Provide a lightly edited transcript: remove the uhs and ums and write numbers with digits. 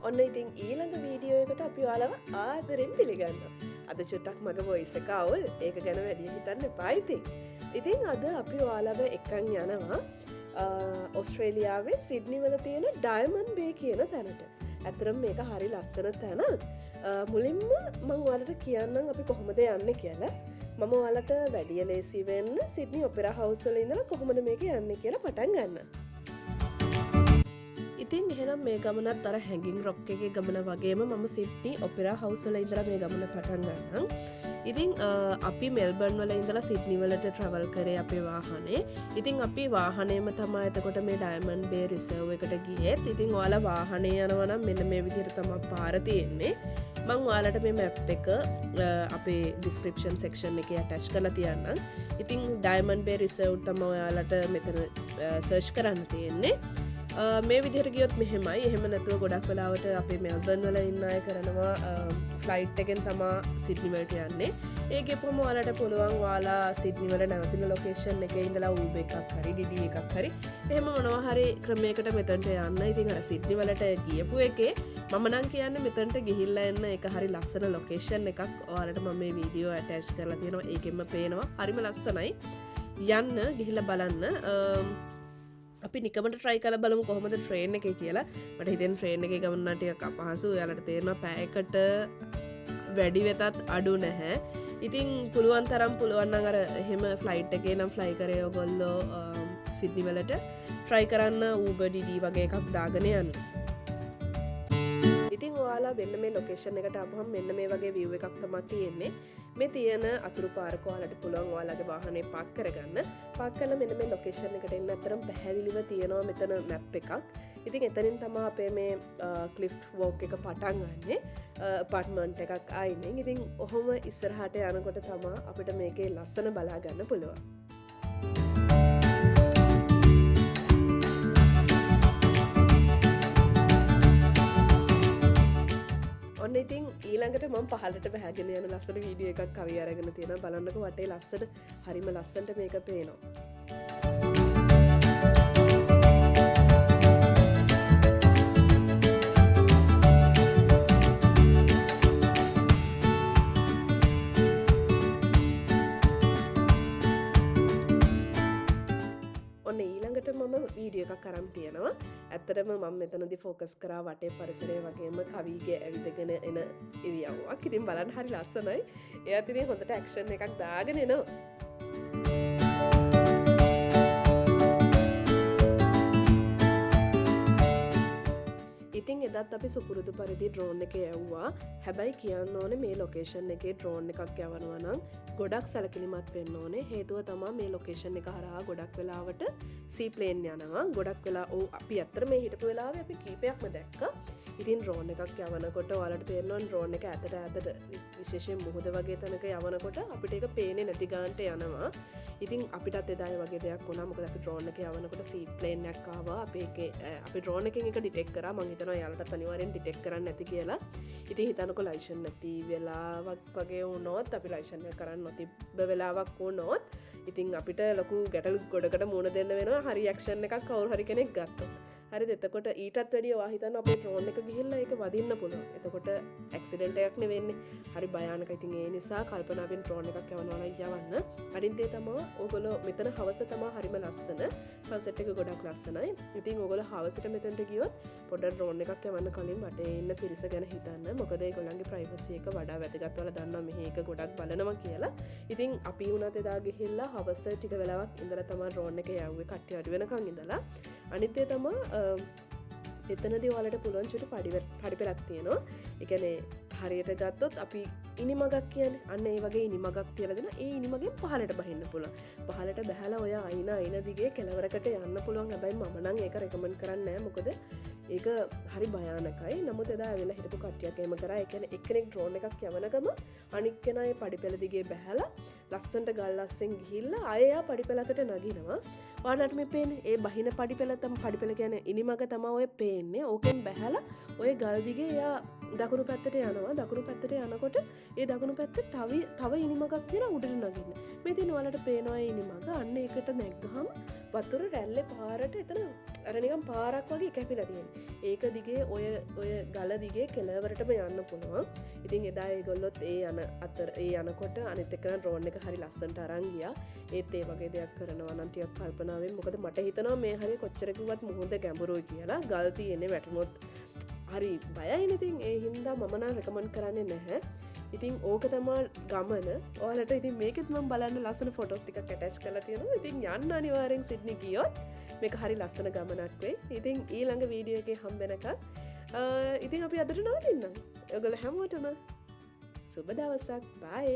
ඔන්න ඉතින් ඊළඟ වීඩියෝ එකට අපි ඔයාලව ආදරෙන් පිළිගන්නවා. අද චුට්ටක් මගේ වොයිස් එක අවුල්. ඒක ගැන වැඩි හිතන්න එපා ඉතින්. ඉතින් අද අපි ඔයාලව එක්කන් යනවා ඔස්ට්‍රේලියාවේ සිඩ්නි වල තියෙන ඩයමන්ඩ් බේ කියන තැනට. ඇත්තටම මේක හරි ලස්සන තැනක්. මුලින්ම මම ඔයාලට කියන්නම් අපි කොහොමද යන්නේ කියලා. මම ඔයාලට වැඩි ලේසි වෙන්න සිඩ්නි ඔපෙරා හවුස් වල ඉඳලා කොහොමද මේක යන්නේ කියලා පටන් ගන්න. ඉතින් එහෙනම් මේ ගමනත් අර හැඟින් රොක් එකේ ගමන වගේම මම සිඩ්නි ඔපෙරා හවුස් වල ඉඳලා මේ ගමන පටන් ගන්නම්. ඉතින් අපි මෙල්බර්න් වල ඉඳලා සිඩ්නි වලට ට්‍රැවල් කරේ අපේ වාහනේ. ඉතින් අපි වාහනේම තමයි එතකොට මේ ඩයමන්ඩ් බේ රිසර්ව් එකට ගියෙත්. ඉතින් ඔයාලා වාහනේ යනවා නම් මෙන්න මේ විදිහට තමයි පාර තියෙන්නේ. මම ඔයාලට මේ මැප් එක අපේ ඩිස්ක්‍රිප්ෂන් සෙක්ෂන් එකේ ඇටච් කරලා තියන්නම්. ඉතින් ඩයමන්ඩ් බේ රිසර්ව් තමයි ඔයාලට මෙතන සර්ච් කරන්න තියෙන්නේ. මේ විදිහට ගියොත් මෙහෙමයි. එහෙම නැතුව ගොඩක් වෙලාවට අපේ මෙල්බර්න් වල ඉන්න අය කරනවා ෆ්ලයිට් එකෙන් තමා සිඩ්නි වලට යන්නේ. ඒ ගියපුවම ඔයාලට පුළුවන් ඔයාලා සිඩ්නි වල නැවතින ලොකේෂන් එකේ ඉඳලා Uber එකක් හරි ඩිඩි එකක් හරි එහෙම මොනවා හරි ක්‍රමයකට මෙතනට යන්න. ඉතින් අර සිඩ්නි වලට ගියපු එකේ මම නම් කියන්නේ මෙතනට ගිහිල්ලා එන්න. ඒක හරි ලස්සන ලොකේෂන් එකක්. ඔයාලට මම මේ වීඩියෝ ඇටච් කරලා තියෙනවා. ඒකෙන්ම පේනවා. හරිම ලස්සනයි. යන්න ගිහිල්ලා බලන්න. අපි නිකමට ට්‍රයි කරලා බලමු කොහොමද ට්‍රේන් එකේ කියලා. මට හිතෙන ට්‍රේන් එකේ ගමන ටිකක් අපහසු. ඔයාලට තේරෙනවා පැයකට වැඩි වෙතත් අඩු නැහැ. ඉතින් පුළුවන් තරම් පුළුවන් නම් අර එහෙම ෆ්ලයිට් එකේ නම් ෆ්ලයි කරේ ඔයගොල්ලෝ සිඩ්නි වලට try කරන්න Uber DD වගේ එකක් දාගෙන යන්න. ඉතින් ඔයාලා වෙන්න මේ ලොකේෂන් එකට ආවම මෙන්න මේ වගේ view එකක් තමයි තියෙන්නේ. මේ තියෙන අතුරු පාරක ඔයාලට පුළුවන් ඔයාලගේ වාහනේ පාක් කරගන්න. පාක් කරලා මෙන්න මේ ලොකේෂන් එකට එන්න අතරම පැහැදිලිව තියෙනවා මෙතන මැප් එකක්. ඉතින් එතනින් තමයි අපේ මේ ක්ලිෆ්ට් වෝක් එක පටන් ගන්නෙ. අපාර්ට්මන්ට් එකක් ආයිනේ. ඉතින් ඔහොම ඉස්සරහට යනකොට තමයි අපිට මේකේ ලස්සන බලා ගන්න පුළුවන්. ඔන්න ඉතින් ඊළඟට මම පහලට බහගෙන යන ලස්සන වීඩියෝ එකක් කවි අරගෙන තියෙනවා. බලන්නකෝ වටේ ලස්සන හරිම ලස්සනට මේක පේනවා. ඔන්න ඊළඟට මම වීඩියෝ එකක් අරන් තියෙනවා. ඇත්තටම මම මෙතනදී ફોකස් කරා වටේ පරිසරය වගේම කවිගේ ඇවිදගෙන එන ඉරියව්වක්. ඉතින් බලන්න හරි ලස්සනයි. එයාත් ඉතින් හොඳට ඇක්ෂන් එකක් දාගෙන එනවා. ඉතින් එදත් අපි සුපුරුදු පරිදි ඩ්‍රෝන් එක යව්වා. හැබැයි කියන්න ඕනේ මේ ලොකේෂන් එකේ ඩ්‍රෝන් එකක් යවනවා නම් ගොඩක් සැලකිලිමත් වෙන්න ඕනේ. හේතුව තමයි මේ ලොකේෂන් එක හරහා ගොඩක් වෙලාවට සීප්ලේන් යනවා. ගොඩක් වෙලා අපි අතර මේ හිටපු වෙලාවේ අපි කීපයක්ම දැක්කා. ඉතින් ඩ්‍රෝන් එකක් යවනකොට ඔයාලට තේරෙනවා ඩ්‍රෝන් එක ඇතට විශේෂයෙන් මුහුද වගේ තැනක යවනකොට අපිට ඒක පේන්නේ නැති ගානට යනවා. ඉතින් අපිටත් එදා ඒ වගේ දෙයක් වුණා. මොකද අපි ඩ්‍රෝන් එක යවනකොට සීප්ලේන් එකක් ආවා. අපි ඩ්‍රෝන් එකෙන් එක ඩිටෙක්ට් කරා. මම හිතනවා යාලටත් අනිවාර්යෙන් ඩිටෙක්ට් කරන්න ඇති කියලා. ඉතින් හිතනකො ලයිසන් නැති වෙලාවක් වගේ වුණොත් අපි ලයිසන් එක කරන්න නොතිබ්බ වෙලාවක් වුණොත් ඉතින් අපිට ලොකු ගැටලු ගොඩකට මුහුණ දෙන්න වෙනවා. හරි ඇක්ෂන් එකක් කවුරු හරි කෙනෙක් ගත්තොත්. හරිද? එතකොට ඊටත් වැඩිය ඔයා හිතන්න අපේ ඩ්‍රෝන් එක ගිහිල්ලා ඒක වදින්න පුළුවන්. එතකොට ඇක්සිඩන්ට් එකක් නෙවෙන්නේ. හරි භයානකයි. ඉතින් ඒ නිසා කල්පනාවෙන් ඩ්‍රෝන් එකක් යවනවා නම් යවන්න. අනිත් දේ තමයි ඕගොල්ලෝ මෙතන හවස තමයි හරිම ලස්සන. සන්සෙට් එක ගොඩක් ලස්සනයි. ඉතින් ඕගොල්ලෝ හවසට මෙතනට ගියොත් පොඩ්ඩක් ඩ්‍රෝන් එකක් යවන්න කලින් වටේ ඉන්න පිරිස ගැන හිතන්න. මොකද ඒගොල්ලන්ගේ ප්‍රයිවසි එක වඩා වැදගත්. ඔයාලා දන්නවා මෙහි එක ගොඩක් බලනවා කියලා. ඉතින් අපි උනත් එදා ගිහිල්ලා හවස ටික වෙලාවක් ඉඳලා තමයි ඩ්‍රෝන් එක යවුවේ. කට්ටිය අඩු වෙනකන් ඉඳලා. අනිත් දේ තමයි එතනදී ඔයාලට පුළුවන් චුටි පඩි පෙරක් තියෙනවා. ඒ කියන්නේ හරියට ගත්තොත් අපි ඉනිමගක් කියන්නේ අන්න ඒ වගේ ඉනිමගක් තියලා දෙනවා. ඒ ඉනිමගෙන් පහලට බහින්න පුළුවන්. පහලට බහැලා ඔය අයින දිගේ කෙළවරකට යන්න පුළුවන්. හැබැයි මම නම් ඒක රෙකමන්ඩ් කරන්නේ නැහැ. මොකද ඒක හරි භයානකයි. නමුත් එදා ඇවිල්ලා හිටපු කට්ටියක් එහෙම කරා. ඒ කියන්නේ එක්කෙනෙක් ඩ්‍රෝන් එකක් යවන ගම අනික් කෙනා ඒ පඩි පෙළ දිගේ බහැලා ලස්සන්ට ගල් අස්සෙන් ගිහිල්ලා ආයෙ යා පඩි පෙළකට නගිනවා. ඔයාලට මේ පේන්නේ ඒ බහින පඩි පෙළ පඩි පෙළ කියන්නේ ඉනිමග තමයි ඔය පේන්නේ. ඕකෙන් බහැලා ඔය ගල් දිගේ යා දකුණු පැත්තට යනවා. දකුණු පැත්තට යනකොට ඒ දකුණු පැත්තේ තව ඉනිමගක් තියෙන උඩට නගින්න. මේ තියෙන ඔයාලට පේනවා ඒ ඉනිමග. අන්න ඒකට නැග්ගහම වතුර රැල්ලේ පාරට එතන අර නිකන් පාරක් වගේ කැපිලා තියෙනවා. ඒක දිගේ ඔය ගල දිගේ කෙළවරටම යන්න පුළුවන්. ඉතින් එදා ඒගොල්ලොත් ඒ යනකොට අනිත් එක ඩ්‍රෝන් එක හරි ලස්සනට අරන් ගියා. ඒත් ඒ වගේ දෙයක් කරනවා නම් ටිකක් කල්පනාවෙන්. මොකද මට හිතෙනවා මේ හරිය කොච්චර කිව්වත් මුහුද ගැඹුරුයි කියලා. ගල් තියෙන්නේ වැටුනොත් හරි බයයි. ඉතින් ඒ හින්දා මම නම් රෙකමන්ඩ් කරන්නේ නැහැ. ඉතින් ඕක තමා ගමන. ඔයාලට ඉතින් මේකෙත් මම බලන්න ලස්සන ෆොටෝස් ටිකක් ඇටච් කරලා තියෙනවා. ඉතින් යන්න අනිවාර්යෙන් සිඩ්නි ගියොත් මේක හරි ලස්සන ගමනක් වෙයි. ඉතින් ඊළඟ වීඩියෝ එකේ හම්බෙනකන් ඉතින් අපි අදට නවතින්නම්. ඔයගොල්ලෝ හැමෝටම සුබ දවසක්. බයි.